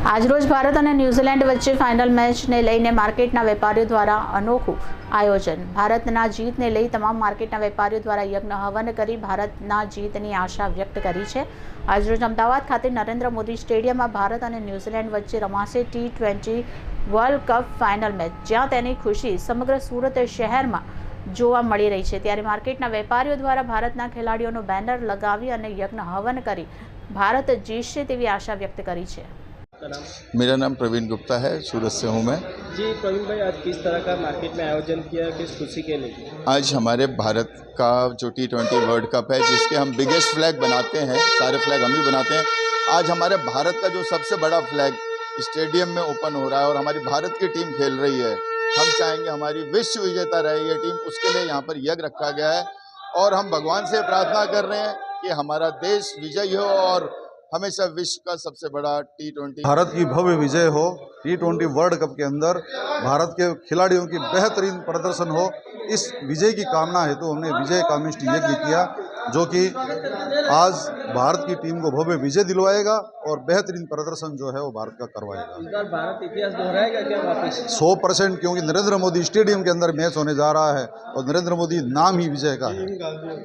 આજરોજ ભારત અને ન્યૂઝીલેન્ડ વચ્ચે ફાઇનલ મેચને લઈને માર્કેટના વેપારીઓ દ્વારા અનોખું આયોજન। ભારતના જીતને લઈ તમામ માર્કેટના વેપારીઓ દ્વારા યજ્ઞ હવન કરી ભારતના જીતની આશા વ્યક્ત કરી છે। આજરોજ અમદાવાદ ખાતે નરેન્દ્ર મોદી સ્ટેડિયમમાં ભારત અને ન્યૂઝીલેન્ડ વચ્ચે રમાશે T20 world cup final match, જ્યાં તેની ખુશી સમગ્ર સુરત શહેરમાં જોવા મળી રહી છે। ત્યારે માર્કેટના વેપારીઓ દ્વારા ભારતના ખેલાડીઓનો બેનર લગાવી અને યજ્ઞ હવન કરી भारत जीतશે તેવી आशा व्यक्त करी है। मेरा नाम प्रवीण गुप्ता है, सूरत से हूँ मैं। जी प्रवीण भाई, आज किस तरह का मार्केट में आयोजन किया, किस खुशी के लिए? आज हमारे भारत का जो T20 वर्ल्ड कप है, जिसके हम बिगेस्ट फ्लैग बनाते हैं, सारे फ्लैग हम ही बनाते हैं। आज हमारे भारत का जो सबसे बड़ा फ्लैग स्टेडियम में ओपन हो रहा है और हमारी भारत की टीम खेल रही है। हम चाहेंगे हमारी विश्व विजेता रहे ये टीम, उसके लिए यहाँ पर यज्ञ रखा गया है और हम भगवान से प्रार्थना कर रहे हैं कि हमारा देश विजयी हो और हमेशा विश्व का सबसे बड़ा T20 भारत की भव्य विजय हो। T20 वर्ल्ड कप के अंदर भारत के खिलाड़ियों की बेहतरीन प्रदर्शन हो, इस विजय की कामना हेतु तो हमने विजय कामिष्ट यज्ञ किया, जो कि आज भारत की टीम को भव्य विजय दिलवाएगा और बेहतरीन प्रदर्शन जो है वो भारत का करवाएगा। इस बार भारत इतिहास दोहराएगा क्या वापस? 100%, क्योंकि नरेंद्र मोदी स्टेडियम के अंदर मैच होने जा रहा है और नरेंद्र मोदी नाम ही विजय का है।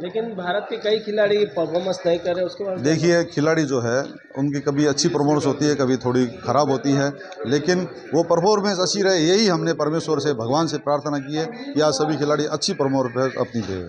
लेकिन भारत के कई खिलाड़ी परफॉर्मेंस नहीं कर रहे, उसके बाद देखिए, खिलाड़ी जो है उनकी कभी अच्छी परफॉर्मेंस होती है, कभी थोड़ी खराब होती है, लेकिन वो परफॉर्मेंस अच्छी रहे, यही हमने परमेश्वर से, भगवान से प्रार्थना की है कि आज सभी खिलाड़ी अच्छी परफॉर्मेंस अपनी दे।